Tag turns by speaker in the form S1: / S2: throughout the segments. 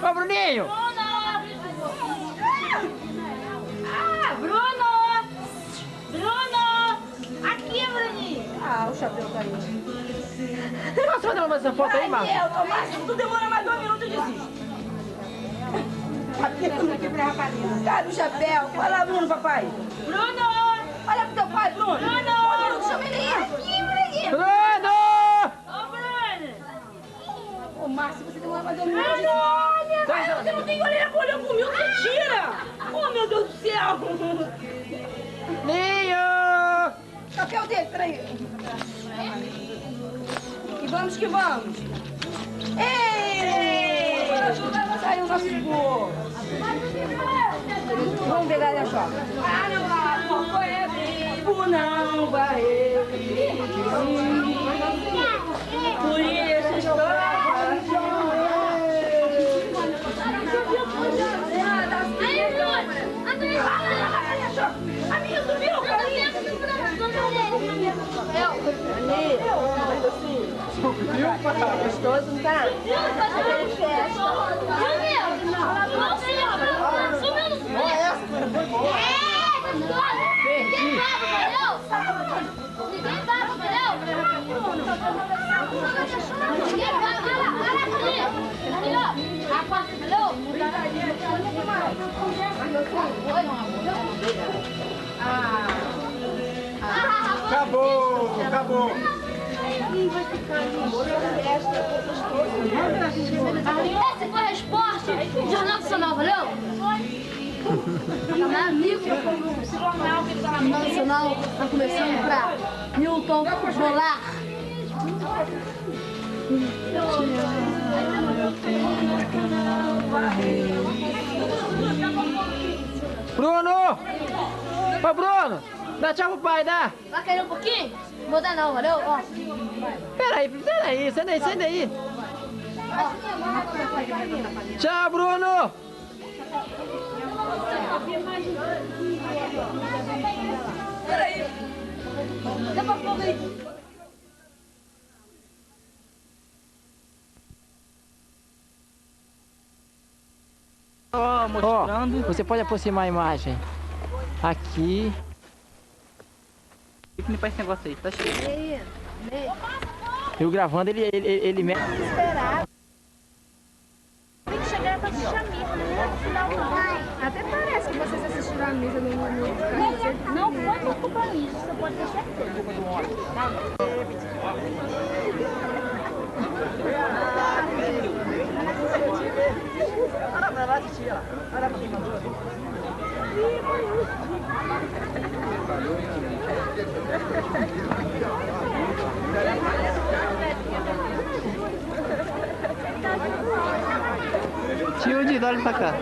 S1: Ô, Bruninho!
S2: Bruno! Bruno! Aqui, Bruninho!
S3: Ah, o chapéu caiu.
S1: Posso fazer mais essa foto aí, Marcos?
S3: Ô, Márcio, tu demora mais 2 minutos e desiste. Cara, o chapéu. Vai lá, Bruno, papai.
S2: Bruno!
S3: Olha pro teu pai, Bruno.
S2: Bruno!
S3: Chama ele aí.
S2: Aqui, Bruninho!
S1: Bruno!
S2: Ô, Bruno!
S3: Ô, Márcio, você demora mais 2 minutos.
S2: Bruno, olha!
S3: Ai, você não tem goleira que olhou comigo, você tira! Oh, meu Deus do céu!
S1: Ninho!
S3: Chapéu dele, peraí. Que vamos. Ei! Saiu o nosso gol. Vamos pegar ali a choca. Ah, não vai não vai por isso estou amigo, tu viu? Gostoso, não tá?
S1: Acabou!
S2: Esse foi a resposta! Jornal Nacional, valeu? Meu amigo, o Jornal Nacional está começando para Milton Golar.
S1: Bruno! Ô, Bruno! Dá tchau pro pai, dá!
S2: Vai querer um pouquinho? Não vou dar não, valeu? Ó.
S1: Peraí, senta aí. Tchau, Bruno!
S3: Peraí. Dá pra fogo aí.
S1: Ó, mostrando. Você pode aproximar a imagem. Aqui. Tem que limpar esse negócio aí, tá cheio. Eu gravando, ele mete.
S2: Tem que chegar pra assistir a missa, né?
S4: Até parece que vocês assistiram a missa no carro.
S2: Não foi por culpa disso, você pode ter certeza.
S1: Tio de olha pra cá.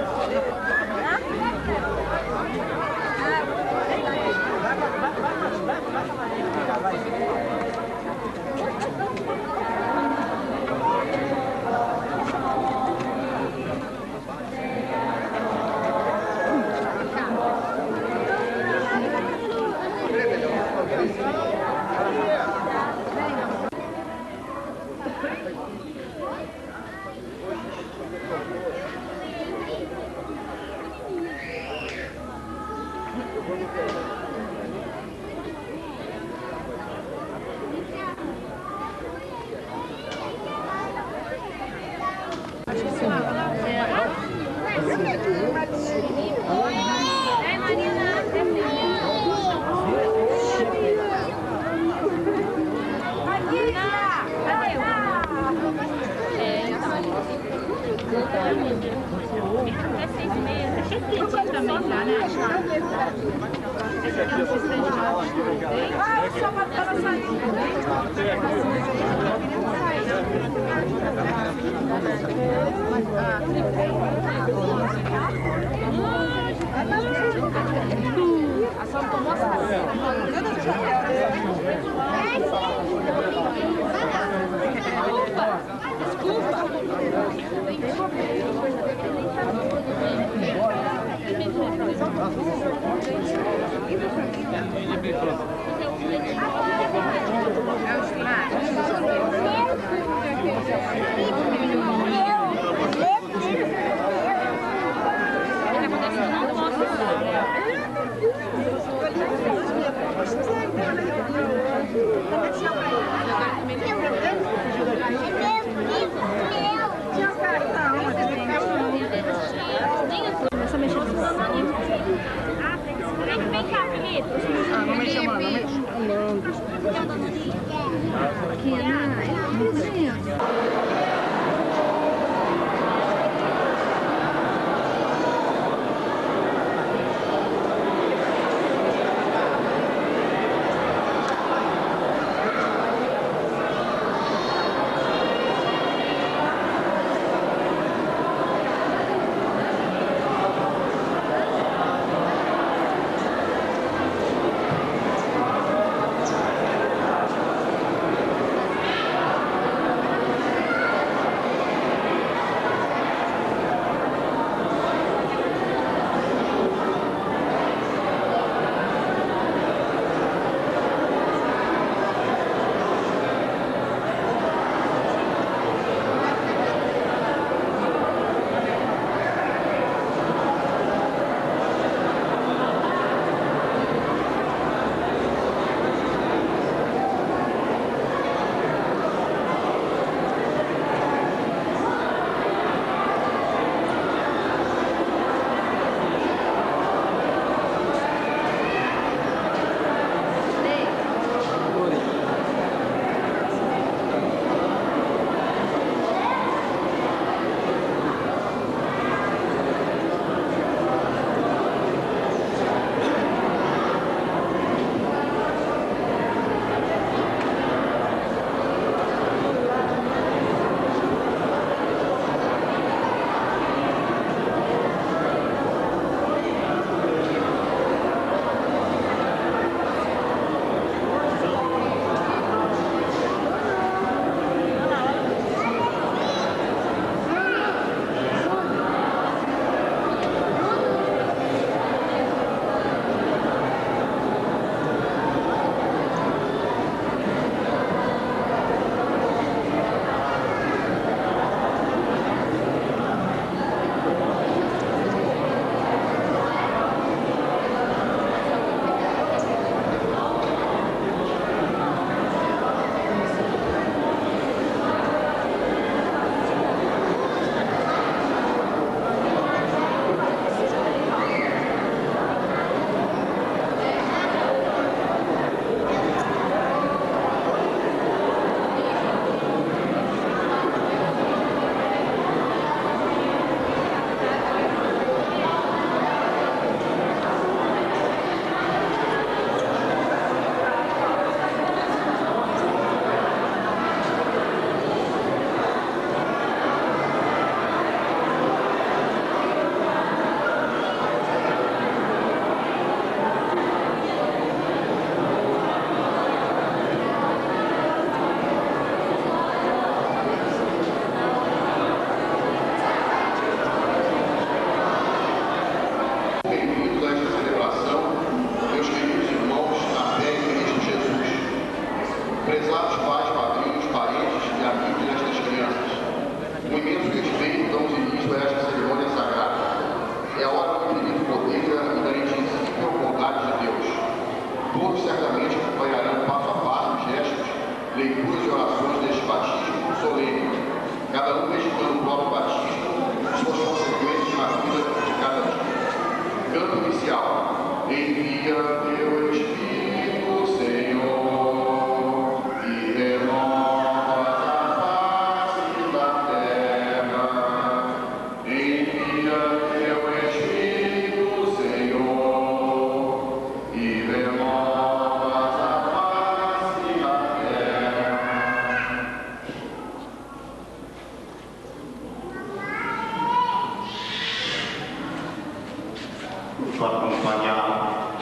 S5: acompanhar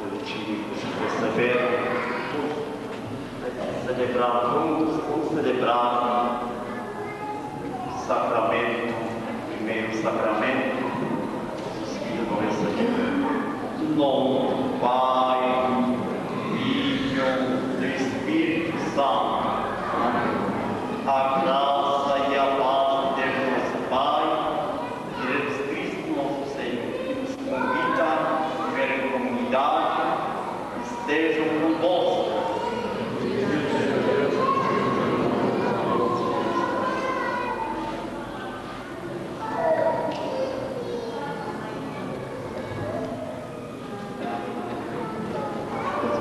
S5: o time que se receber, celebrar juntos, vamos celebrar o sacramento, o primeiro sacramento, os filhos vão receber. Em nome do Pai, do Filho, do Espírito Santo. A graça e a paz de Deus nosso Pai, de Jesus Cristo nosso Senhor, que nos convida a viver em comunidade, estejam convosco.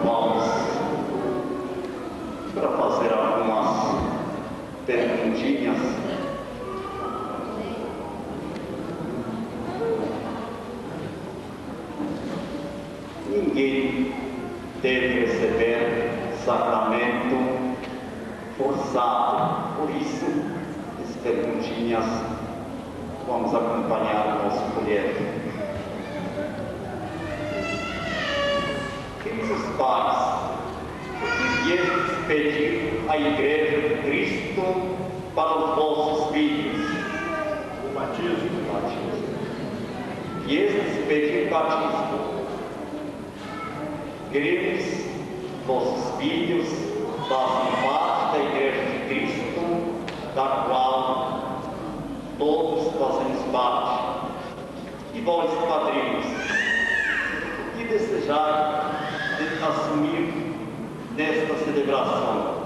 S5: Vamos para fazer algumas perguntinhas. Ninguém deve receber sacramento forçado. Por isso, as perguntinhas vamos acompanhar o nosso projeto. Queridos pais, viestes pedir à Igreja de Cristo para os vossos filhos o batismo. Viestes pedir batismo. Queridos, vossos filhos fazem parte da Igreja de Cristo, da qual todos fazemos parte. E vós, padrinhos, o que desejai de assumir nesta celebração?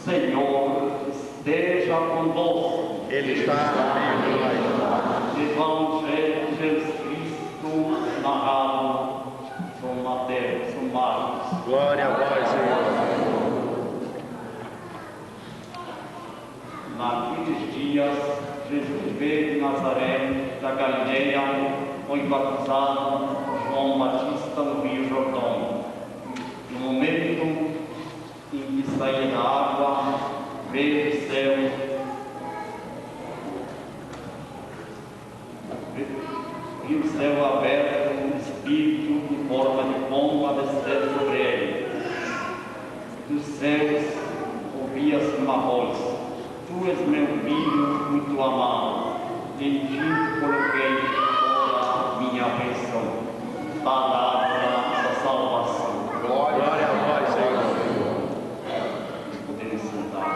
S5: Senhor, esteja conosco. Ele está no meio. Evangelho de Jesus Cristo, narrado por Mateus, São Marcos. Glória a vós, Senhor. Naqueles dias, Jesus veio de Nazaré, da Galileia, foi batizado por João Batista no Rio Jordão. No momento em que saía da água, veio do céu, viu o céu aberto, um espírito em forma de pomba descer sobre ele. Dos céus ouvia-se uma voz: Tu és meu filho muito amado, em ti coloquei toda a minha afeição. Palavra da salvação. Glória a vós, Senhor. Podemos sentar.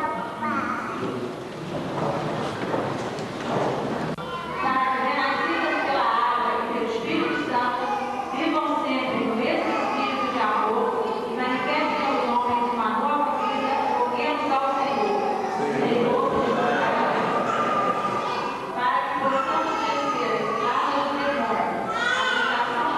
S3: Para que possamos vencer lá no demônio, a tentação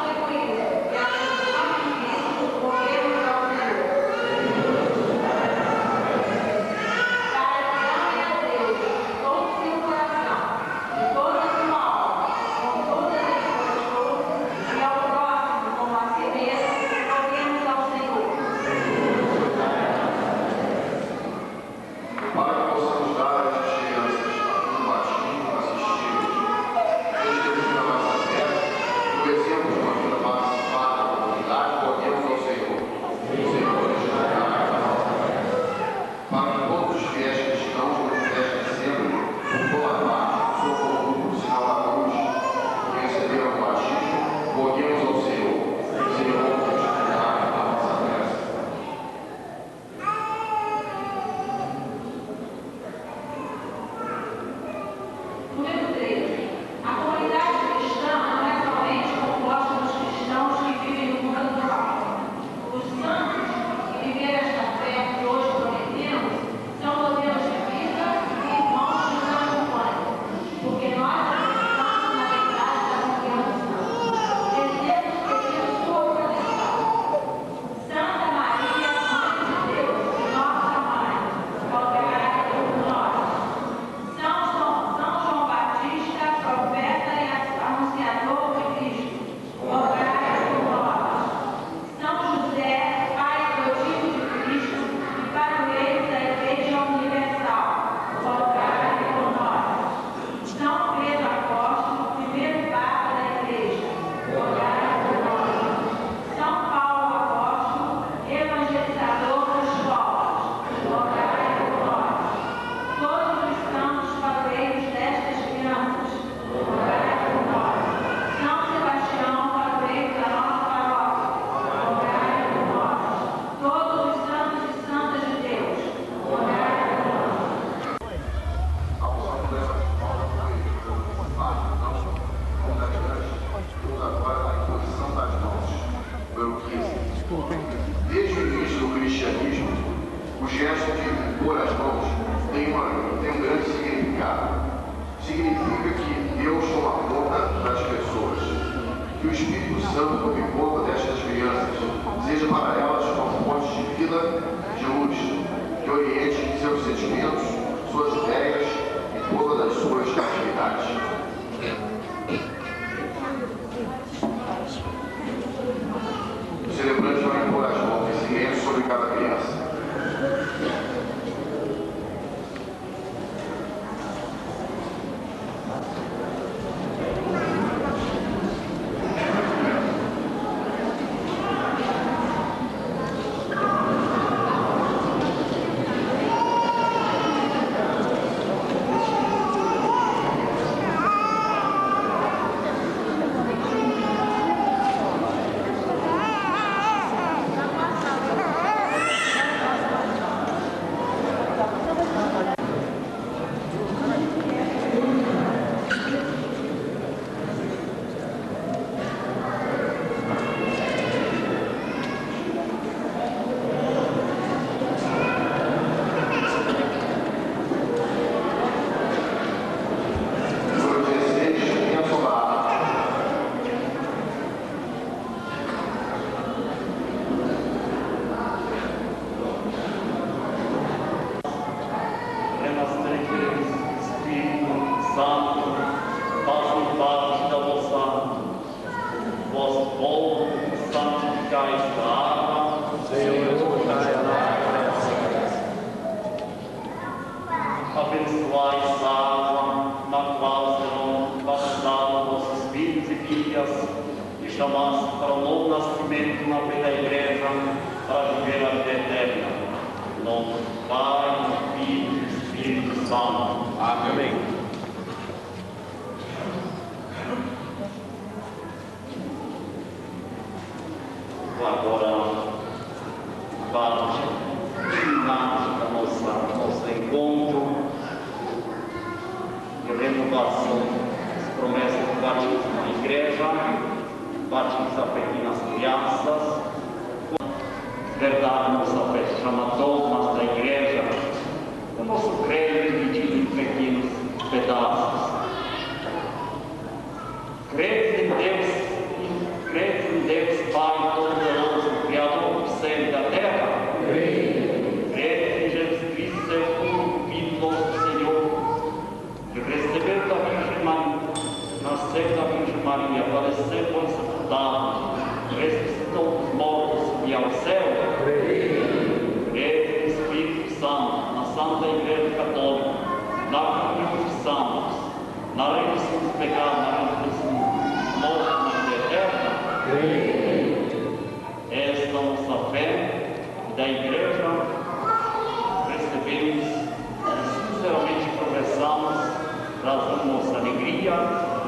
S6: Espírito Santo tome conta destas crianças, seja para elas uma fonte de vida, de luz, que oriente seus sentimentos, suas ideias e todas as suas atividades. O celebrante vai impor as mãos em silêncio sobre cada criança.
S5: Abençoai essa água na qual serão batizados vossos filhos e filhas e chamaste para o novo nascimento na vida da igreja para viver a vida eterna. Em nome do Pai, do Filho e do Espírito Santo.
S1: Amém.
S5: Agora, parte final da nosso encontro de renovação das promessas do batismo na igreja, batiza pequenas crianças, verdade nossa fé chama dogmas da igreja, o nosso credo dividido em pequenos pedaços. Credes em Deus Pai Todo-Poderoso, Criador do céu e da terra. Credes em Jesus Cristo, seu único Filho, nosso Senhor, que recebeu da Virgem Maria, nasceu da Virgem Maria, padeceu, foi sepultado, ressuscitou dos mortos, subiu ao céu. Credes no Espírito Santo, na Santa Igreja Católica, na comunhão dos santos, na remissão dos pecados, na ressurreição morte na vida eterna. Esta nossa fé da igreja recebemos e sinceramente professamos, trazendo nossa alegria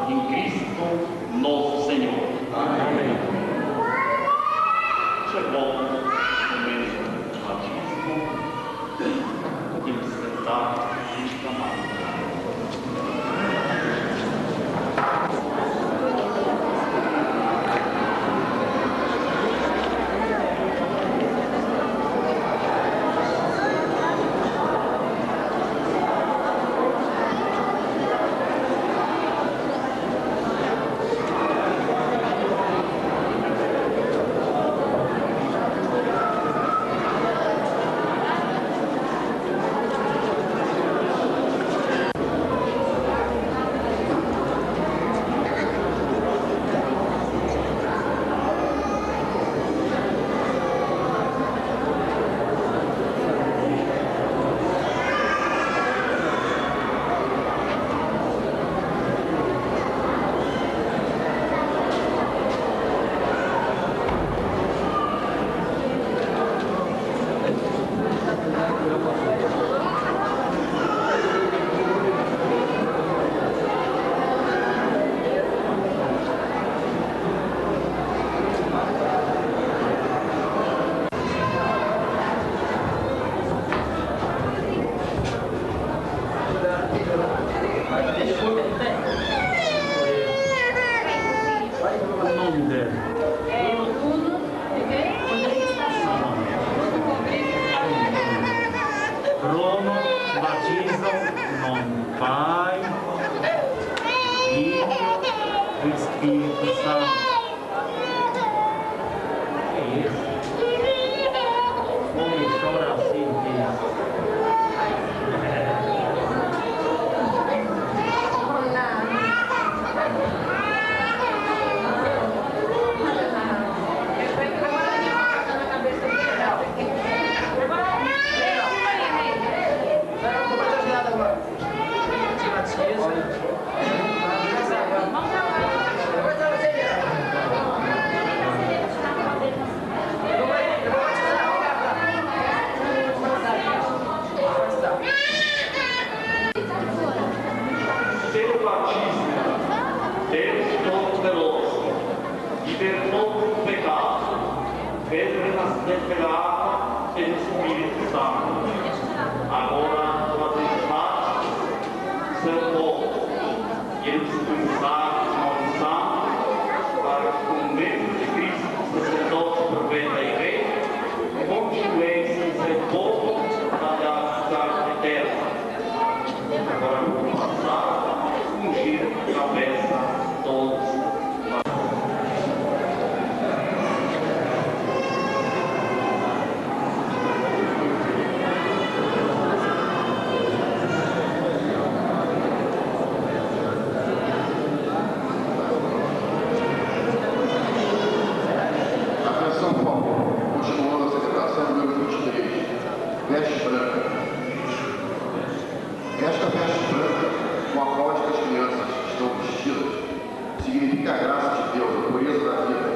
S5: em Cristo nosso Senhor. Amém. Chegou o momento do batismo, podemos sentar e chamar.
S7: Espírito Santo.
S5: libertou do pecado, fez renascer pela água e no Espírito Santo. Agora, todas as partes, seu povo, e eles começaram a unção para que, com o mesmo de Cristo, sacerdote, profeta e rei, continueis em seu povo até a cidade eterna. Agora vou passar a ungir a cabeça de todos.
S6: Atenção, Paulo. Continuando a celebração número 23. Veste branca. Esta veste branca, com a qual estas crianças estão vestidas, significa a graça de Deus, a pureza da vida.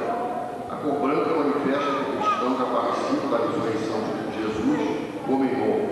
S6: A cor branca manifesta que o cristão já participa da ressurreição de Jesus, homem novo.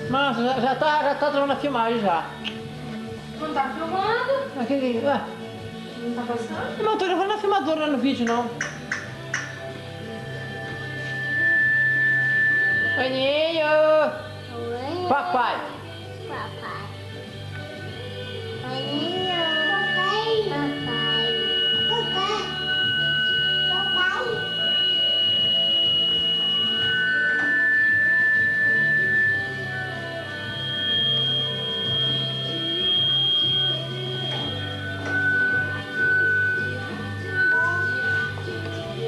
S1: Mas já tá travando a filmagem já.
S2: Não tá filmando?
S1: Aquele. Ué,
S2: Não tá passando?
S1: não tô gravando a filmadora no vídeo não. Aninho!
S7: Oi,
S1: Papai!
S7: papai. Aninho. Papai. Papai. Papai.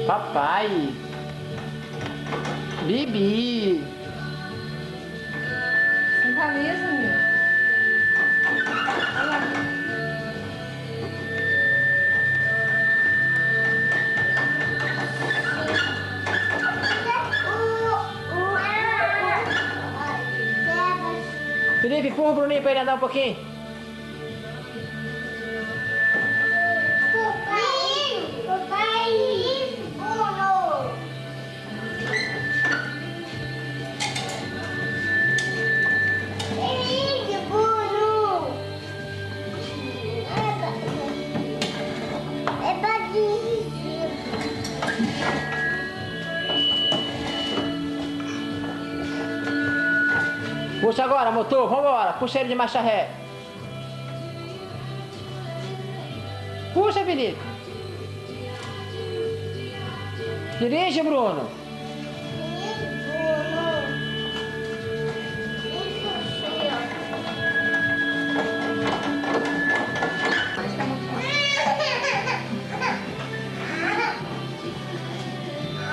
S1: Papai! Bibi.
S2: Senta a mesa, meu. Olha lá.
S1: Felipe, empurra o Bruninho pra ele andar um pouquinho. Puxa agora, motor, vambora. Puxa ele de marcha ré. Puxa, Felipe. Dirige, Bruno.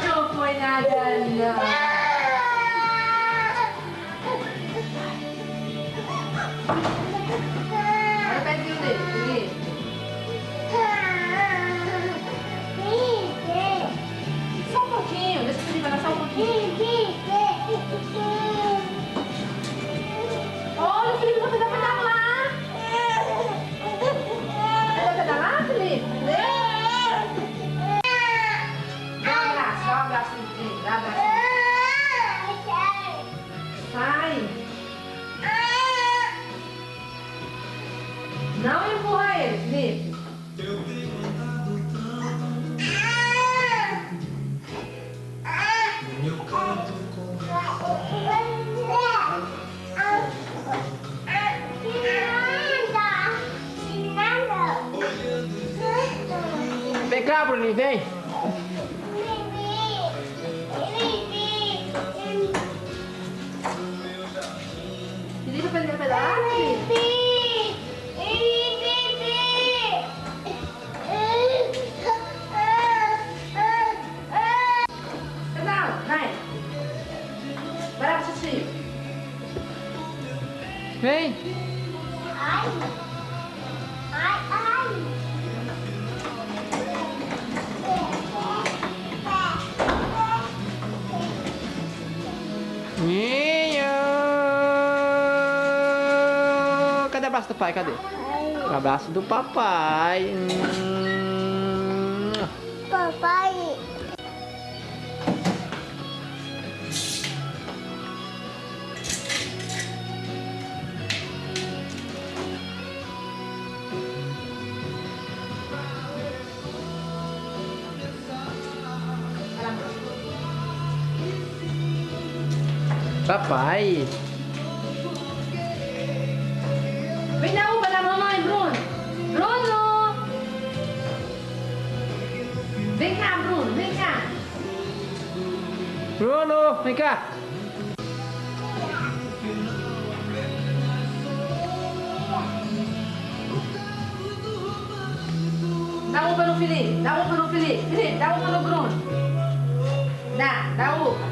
S2: Não foi nada, não. Olha o pezinho dele, Felipe. Só um pouquinho, deixa o Felipe andar só um pouquinho. Olha, o Felipe vai pedalar. Vai pedalar, Felipe? Dá um abraço, Felipe. Dá um abraço. Sai. Não empurra ele, Felipe.
S1: Vem cá, Bruninho, vem.
S2: Felipe vai pedalar, Felipe? Pedala, vai. Vai lá pro tio.
S1: Vem. Cadê o abraço do pai? Cadê? O abraço do papai.
S7: Papai.
S1: Papai.
S2: Vem dar uva da mamãe, Bruno. Bruno. Vem cá, Bruno. Vem cá.
S1: Bruno, vem cá.
S2: Dá uva no Felipe. Dá uva no Felipe. Felipe, dá uva no Bruno. Dá uva.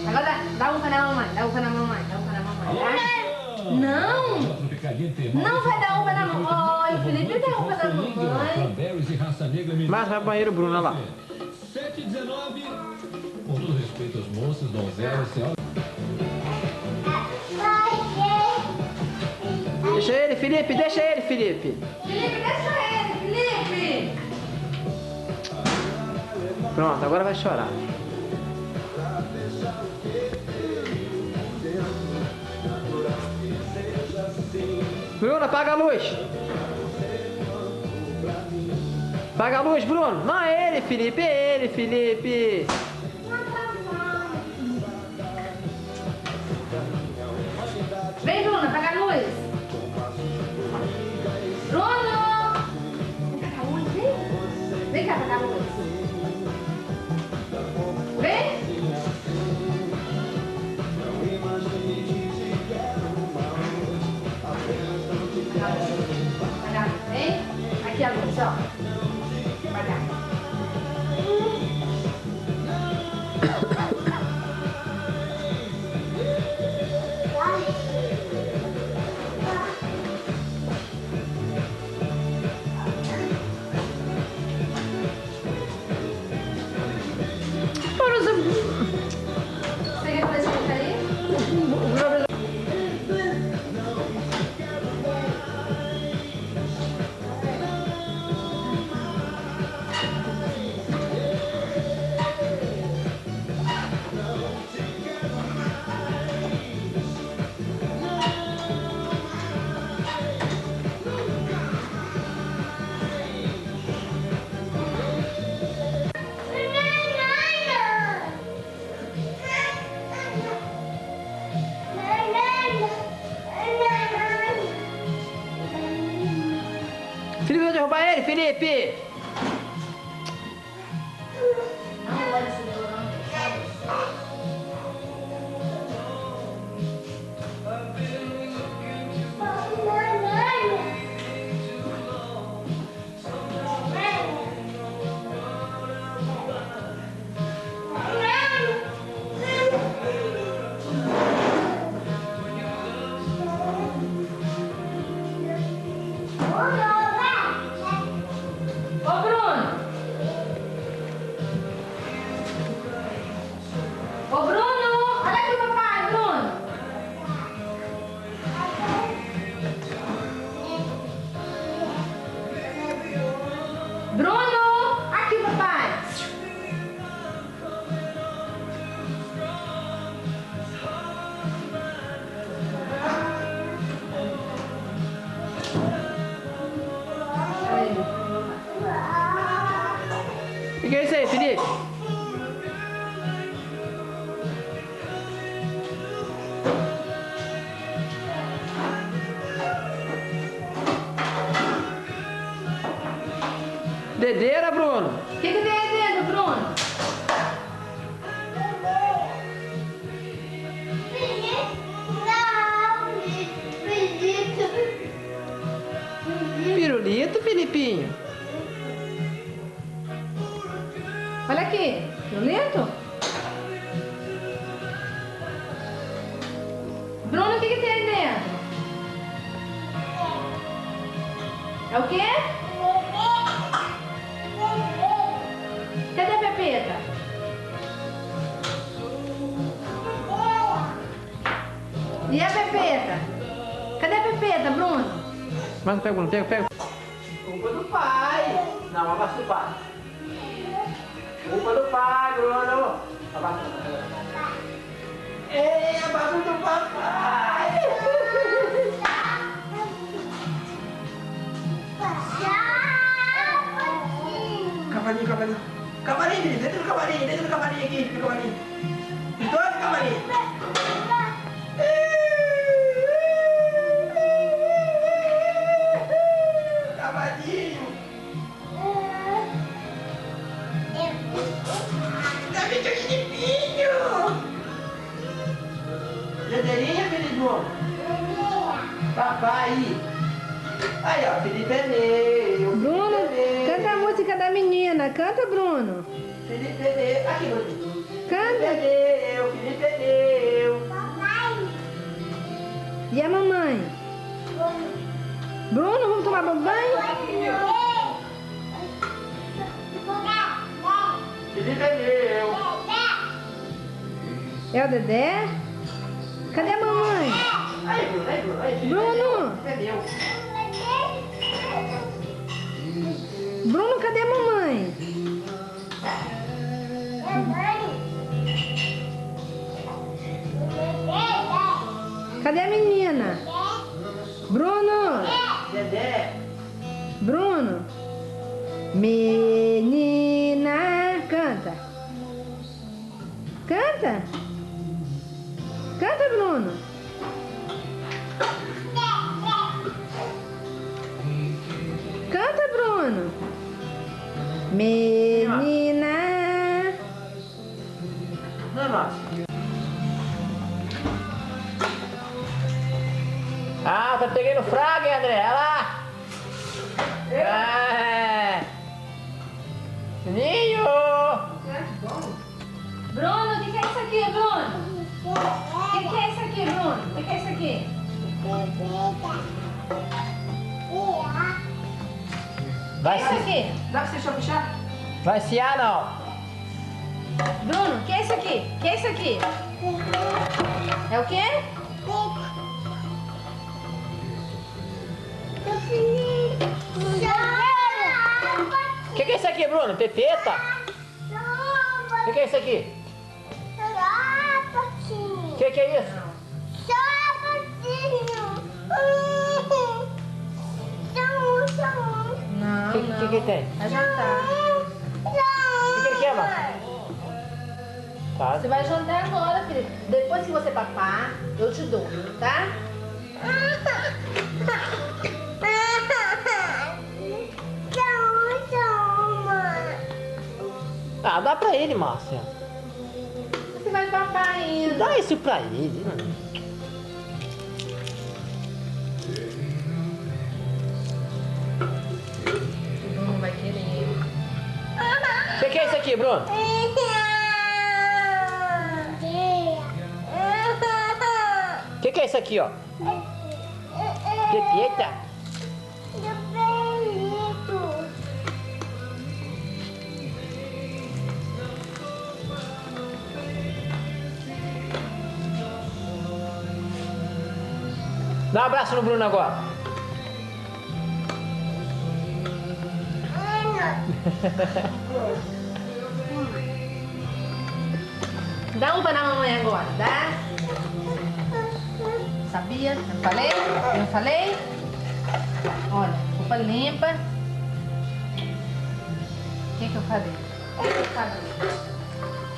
S2: Agora dá uva na mamãe. Dá uva na mamãe. Dá uva na mamãe. Tá? Não! Não vai dar uva na mamãe. O Felipe dá uva na mamãe.
S1: Mas vai pro banheiro, Bruno, olha lá.
S8: 7h19. Com todo respeito aos moços, donzelas, senhoras.
S1: Deixa ele, Felipe, deixa ele, Felipe.
S2: Felipe, deixa ele, Felipe.
S1: Pronto, agora vai chorar. Bruno, apaga a luz. Apaga a luz, Bruno. Não é ele, Felipe, é ele, Felipe.
S2: Vem, Bruno, apaga a luz. Bruno! Vem cá, apagar a luz. Vem! Apagar. aqui agora, ó. Vai cá. Você quer fazer isso aí?
S1: Felipe, vai derrubar ele, Felipe!
S2: Ô, Bruno! Ô, Bruno! Olha aqui o papai, Bruno! Bruno! Aqui o papai!
S1: O que é isso aí, Felipe? Dedeira, Bruno?
S2: O que tem aí dentro, Bruno?
S1: Pirulito, Filipinho?
S2: Olha aqui, pirulito? Bruno, o que tem aí dentro? É o quê? Cadê a Pepeta? E a Pepeta? Cadê a Pepeta, Bruno?
S1: Mas não pega, Bruno, pega. Culpa do pai. Não, abaixa do pai. Culpa do pai, Bruno. Abaixa. Ei, abaixa do papai. Cavalinho. Cavalinho, dentro do cavalinho aqui, no cavalinho. Os dois no cavalinho. Cavalinho. David é limpinho. Dedeirinha, Felipe? Papai. Aí, ó, Felipe é meu.
S2: Bruno, canta a música da menina. Canta, Bruno.
S1: Felipe é meu. Aqui, Bruno.
S2: Canta.
S1: Felipe é meu.
S2: E a mamãe? Bruno, vamos tomar banho?
S1: Felipe é meu.
S2: É o Dedé? Cadê a mamãe?
S1: Aí, Bruno.
S2: Bruno!
S1: É meu.
S2: Bruno, cadê a mamãe? Cadê a menina? Bruno!
S1: Dedé.
S2: Bruno! Menina, canta! Canta! Canta, Bruno! Canta, Bruno! Menina!
S1: Não, nossa. Ah, tá pegando fraga, hein, André? Olha lá! Juninho!
S2: Bruno, o que é isso aqui, Bruno? O que é isso aqui, Bruno? O que é isso aqui?
S1: Vai
S2: O que é isso aqui? Dá pra você puxar?
S1: Vai ciar não?
S2: Bruno, o que é isso aqui? O que é isso aqui? É o quê?
S1: O que é isso aqui, Bruno? Pepeta? O que é isso aqui? O que é isso?
S2: Não,
S1: O que tem?
S2: Vai jantar.
S1: O que ele quer, mano? Tá.
S2: Você vai jantar agora, filho. Depois que você papar, eu te dou, tá?
S1: Ah, dá pra ele, Márcia.
S2: Você vai papar ainda.
S1: Dá isso pra ele.
S2: O Bruno vai querer.
S1: O que é isso aqui, Bruno? O que é isso aqui, ó? Pepeta? Dá um abraço no Bruno agora.
S2: Dá um na mamãe agora, dá? Sabia? Eu falei? Eu falei? Olha, roupa limpa. O que eu falei? O que eu falei?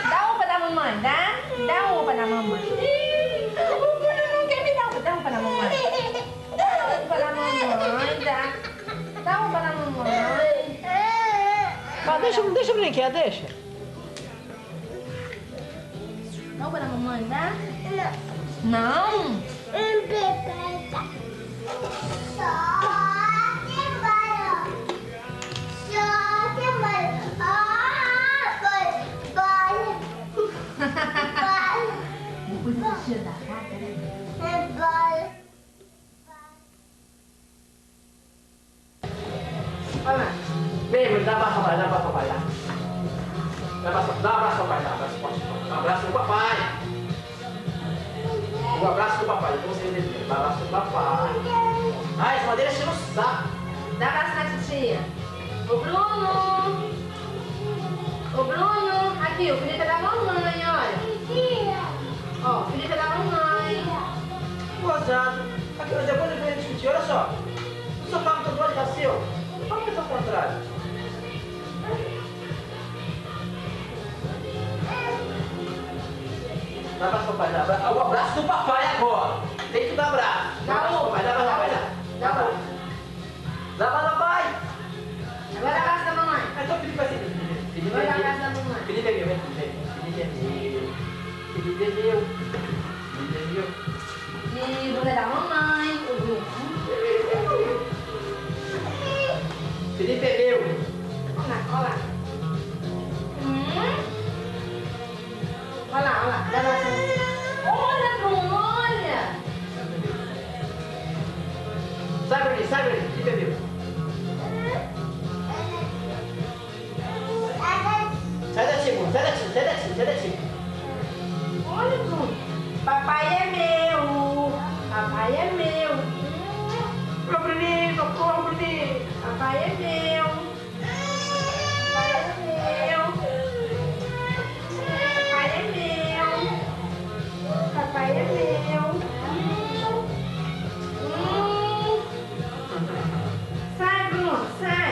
S2: Dá roupa da mamãe, dá? Dá roupa da mamãe. O Bruno não quer me dar roupa. Dá roupa da mamãe. Dá roupa da mamãe, dá. Dá roupa da mamãe.
S1: Ah, deixa brincar, deixa.
S2: Dá roupa da mamãe, dá? Não. Depois você tira da cara.
S1: Vai lá. Vem, dá um abraço ao papai, dá um abraço ao papai. Dá um abraço ao papai, dá um abraço ao papai. Dá um abraço ao papai. Um abraço pro papai, depois você entendeu. Um abraço pro papai. Ai, essa madeira cheia no saco.
S2: Dá abraço na titia. Ô Bruno! Ô Bruno! Aqui, o Felipe é da mamãe, olha. Ó, o Felipe é da mamãe.
S1: Gozado. Aqui, depois eu vou discutir, olha só. O sofá não todo lado já seu. Vamos pensar ao contrário. Dá abraço ao papai, dá abraço. O abraço do papai agora. Tem que dar abraço. Dá abraço ao papai, dá abraço ao papai, dá.
S2: Dá abraço.
S1: Dá abraço ao papai.
S2: Agora dá abraço da mamãe.
S1: Então Felipe vai ser. Felipe
S2: Agora
S1: é
S2: dá
S1: meu.
S2: abraço da mamãe.
S1: Felipe é meu, vem. Felipe é meu. Felipe é meu. Felipe é meu.
S2: E o Bruno é da mamãe. O Bruno.
S1: Felipe é meu.
S2: Olha lá, olha lá. Olha lá, olha lá. Dá abraço. Olha, Bruno, olha.
S1: Sai pra mim, Felipe é meu. Sai daqui, Bruno, sai daqui.
S2: Olha, Bruno. Papai é meu. Papai é meu.
S1: Meu Bruninho, socorro, Bruninho.
S2: Papai é meu. Papai é meu. Papai é meu. Papai é meu. Sai, Bruno, sai.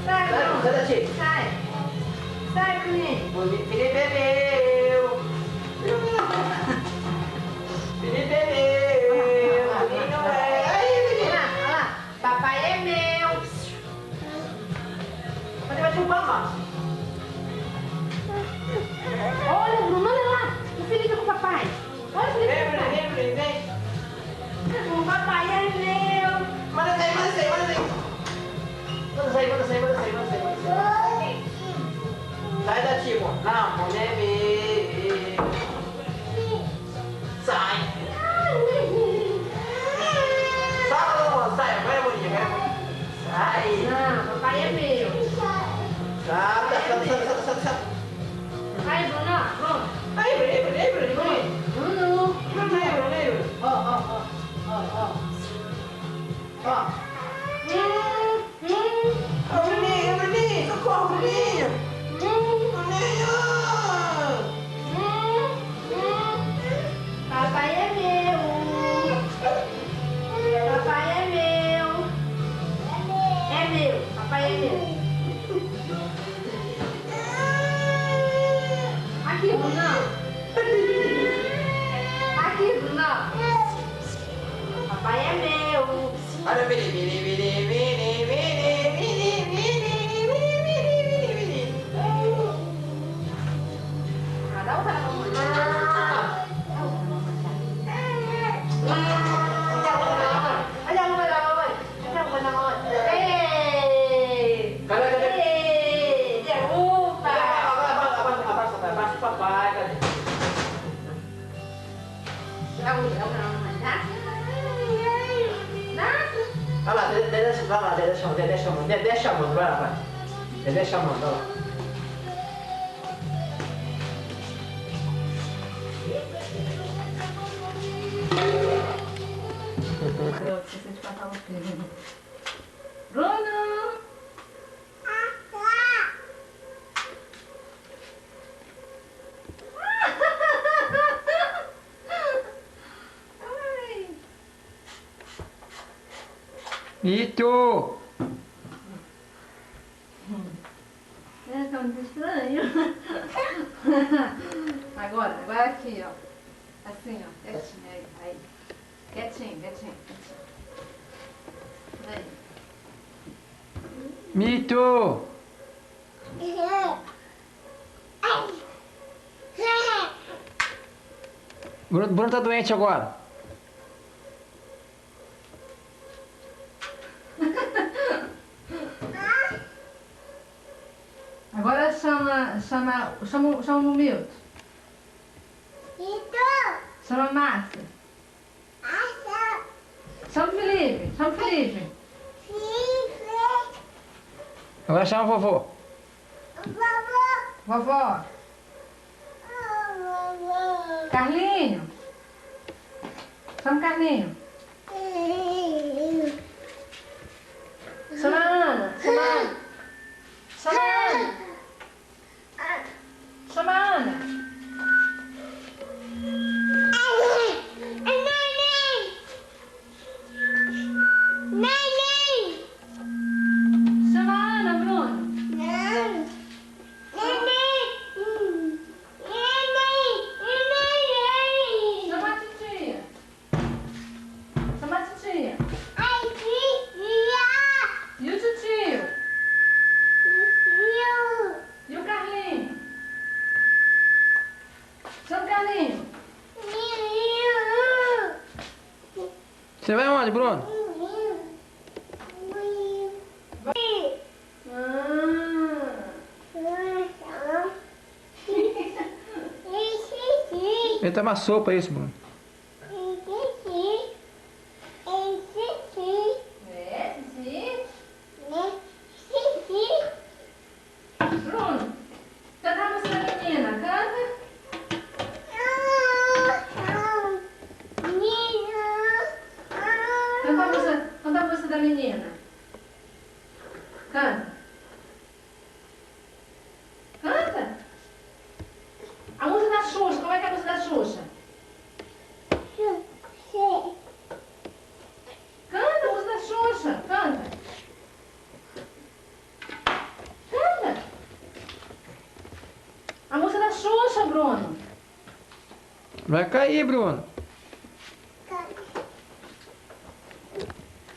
S2: Sai, Bruno.
S1: Sai daqui.
S2: Sai. Sai, Bruninho.
S1: Felipe é meu. Felipe é meu. Bruninho é. Aí,
S2: Olha lá, olha lá. Papai é meu.
S1: vai chupa mais.
S2: Olha, Bruno, olha lá. O Felipe com o papai. Olha o Felipe com o papai.
S1: Vem.
S2: O papai é meu.
S1: Manda sair. Manda sair. Sai daqui, bom. Não, mulher, sai. Sai, vai, boninha. Sai.
S2: Não, papai é meu.
S1: Sai.
S2: Aí, Bruno, Bruno.
S1: Aí, Bruno.
S2: Bruno. Ó.
S1: Bruninho, socorro, Bruninho.
S2: Papai é meu. Papai é meu. É meu. Papai é meu. Aqui, Bruno. Aqui, Bruno. Papai é meu.
S1: Olha, vini.
S2: Ah, dá um para a mamãe.
S1: Abaixa o papai, cadê? Vai lá, deixa a mão, vai lá, vai. Deixa a mão, vai lá.
S2: Bruno!
S1: Mito!
S2: Tá muito estranho. Agora aqui, ó. Assim, ó. Quietinho, aí. Quietinho. Aí.
S1: Mito! Bruno tá doente agora.
S2: Agora chama o Milton. Chama a Márcia. Chama o Felipe.
S1: Agora chama a vovô.
S2: Vovó. Carlinho. Chama o Carlinho. Chama a Ana. Chama a Ana. Chama a Ana, Bruno. Chama a titia. E o tio? E o Carlinho? Chama o Carlinho.
S1: Você vai onde, Bruno? Ele toma sopa, isso, Bruno.
S2: Bruno, canta a música da menina, canta. Canta a música da menina. Canta. Canta. A música da Xuxa, como é que é a música da Xuxa? Canta a música da Xuxa, canta. Canta. A música da Xuxa, Bruno.
S1: Vai cair, Bruno.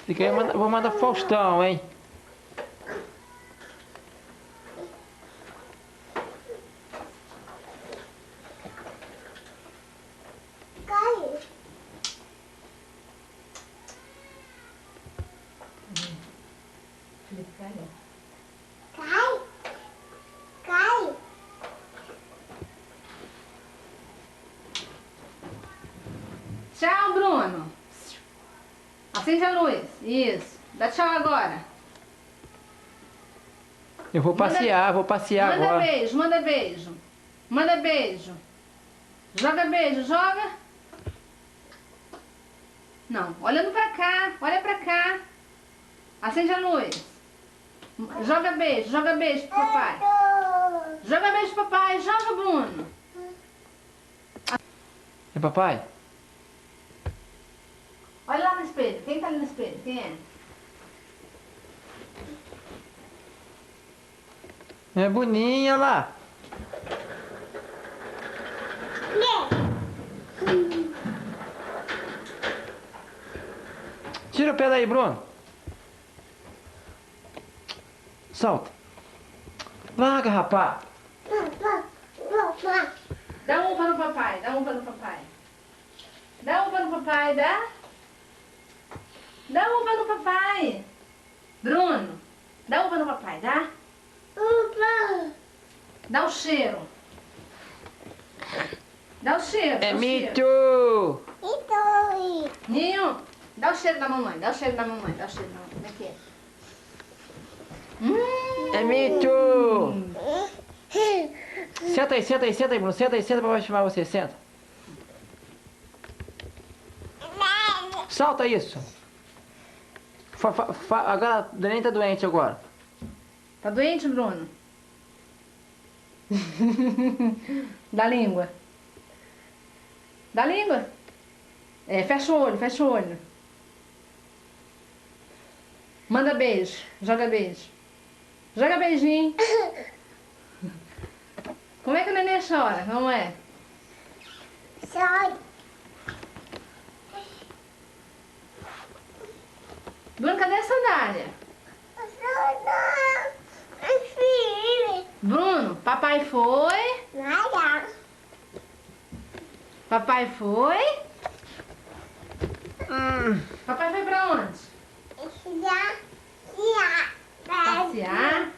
S1: Se quer, vou mandar Faustão, hein?
S2: Acende a luz. Isso. Dá tchau agora.
S1: Eu vou passear
S2: Manda
S1: agora.
S2: beijo, manda beijo. Manda beijo. Joga beijo, joga. Não, olhando pra cá, olha pra cá. Acende a luz. Joga beijo pro papai. Joga beijo pro papai, joga, Bruno.
S1: É papai?
S2: Olha lá no espelho. Quem tá ali no espelho? Quem é?
S1: É Boninha, olha lá. Tira o pé daí, Bruno. Solta. Larga, rapaz.
S2: Dá um para o papai, dá um para o papai. Dá um para o papai, dá? Dá um para o papai. Bruno, dá um para o papai, dá? Dá o cheiro. Dá o cheiro.
S1: É
S2: dá o cheiro.
S1: mito.
S2: Ninho, dá o cheiro da mamãe, dá o cheiro da mamãe, dá o cheiro da mamãe. Como é que é?
S1: É mito. Senta aí, Bruno. Senta pra papai chamar você. Senta. Solta isso. Agora, o neném tá doente agora.
S2: Tá doente, Bruno? Dá língua. Dá língua. É, fecha o olho, fecha o olho. Manda beijo, joga beijo. Joga beijinho. Como é que o neném chora? Como é? Bruno, cadê a sandália? Bruno, papai foi? Papai foi? Papai foi pra onde? Passear?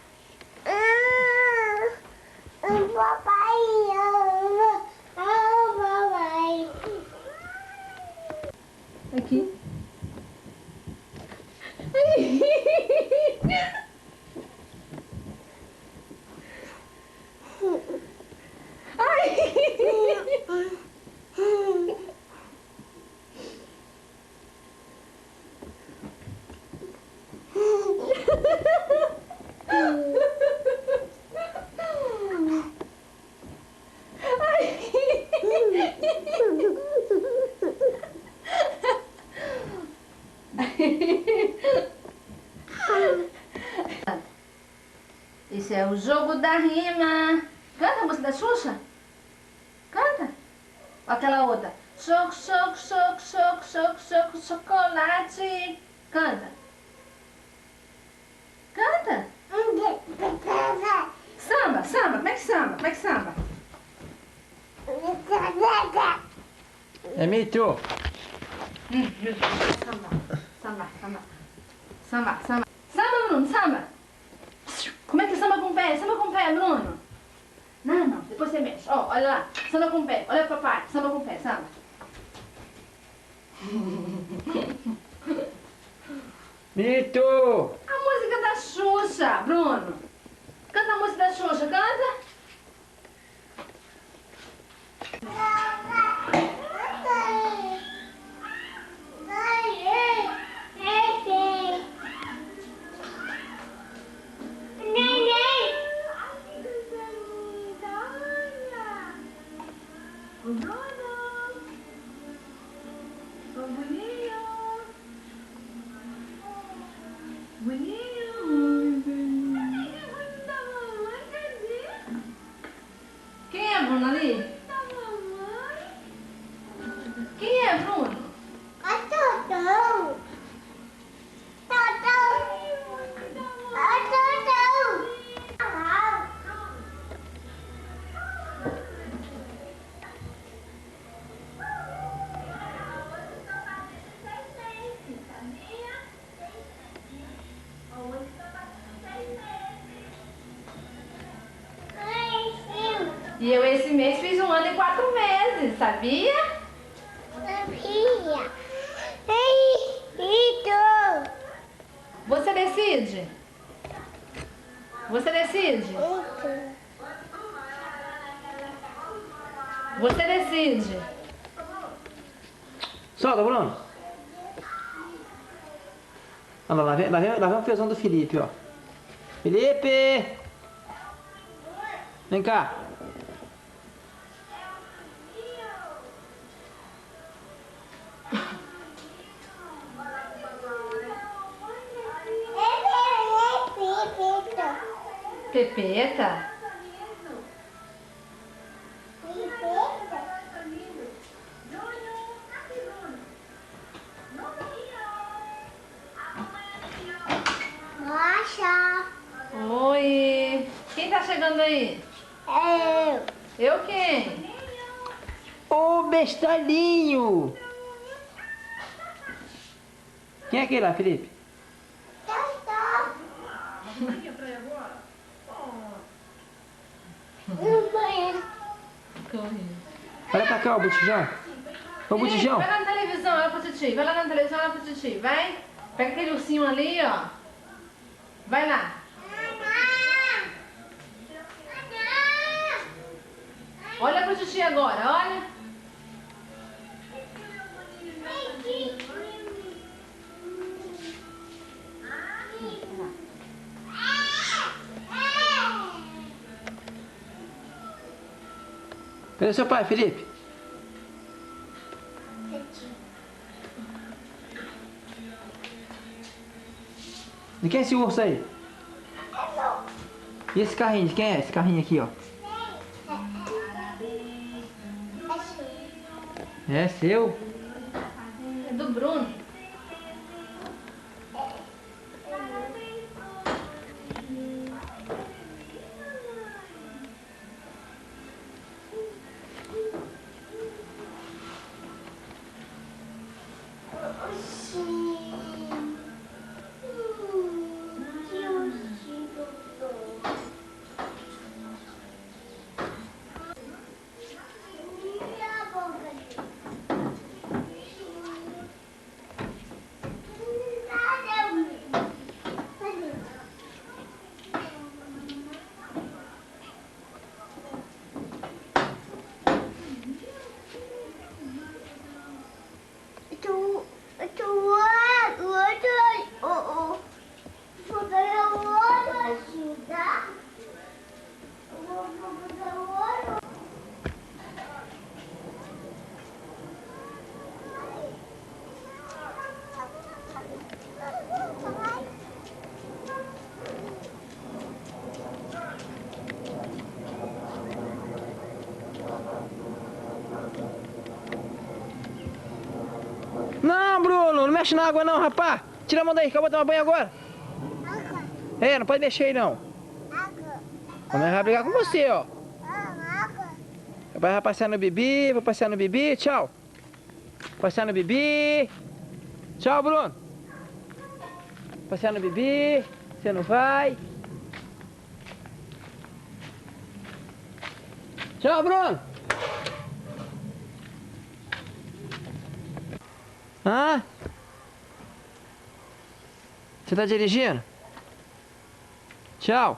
S2: Aqui. Esse é o jogo da rima. Canta a música da Xuxa? Canta. Aquela outra. Choco, choco, choco, choco, choco, choco, chocolate. Canta. Canta. Samba, samba. Como é que samba? Como é que samba?
S1: É mito.
S2: Samba, samba, samba. Samba, samba. Samba, Bruno, samba. Como é que samba com o pé? Samba com o pé, Bruno. Não, não. Depois você mexe. Ó, olha lá. Samba com o pé. Olha pro papai. Samba com o pé, samba.
S1: Mito.
S2: A música da Xuxa, Bruno. Canta a música da Xuxa, canta. Quem é, Bruno, ali? Quem é, Bruno? E eu esse mês fiz 1 ano e 4 meses, sabia?
S7: Sabia. Ei,
S2: decide? Você decide? Você decide.
S1: Solta, Bruno. Olha lá, lá vem o fezão do Felipe, ó. Felipe! Vem cá.
S2: Pepeta? Oi! Quem tá chegando aí? Eu quem?
S1: Ô, bestalhinho! Quem é aquele lá, Felipe? Olha pra cá, o botijão. Ô, botijão.
S2: Vai lá na televisão, olha pro titi. Vai lá na televisão, olha pro titi. Vai. Pega aquele ursinho ali, ó. Vai lá. Olha pro titi agora, olha.
S1: Cadê seu pai, Felipe? De quem é esse urso aí? E esse carrinho? De quem é esse carrinho aqui, ó? É seu?
S2: É do Bruno.
S1: Não, Bruno, não mexe na água não, rapaz. Tira a mão daí, que eu vou tomar banho agora. É, não pode mexer aí não. A mãe vai brigar com você, ó. Vai passear no Bibi, vou passear no Bibi, tchau. Passear no Bibi. Tchau, Bruno. Passear no Bibi, você não vai. Tchau, Bruno. Hã? Você tá dirigindo? Tchau.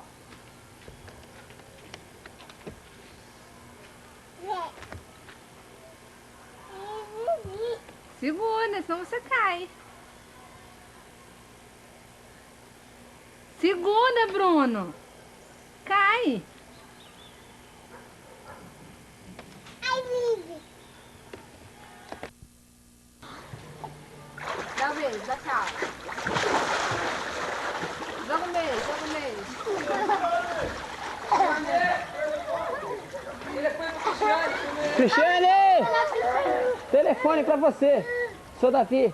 S2: Segura, senão você cai. Segura, Bruno. Cai. Dá um beijo, dá tchau. Joga um beijo, joga um beijo.
S1: Cristiane! Telefone pra você. Sou Davi.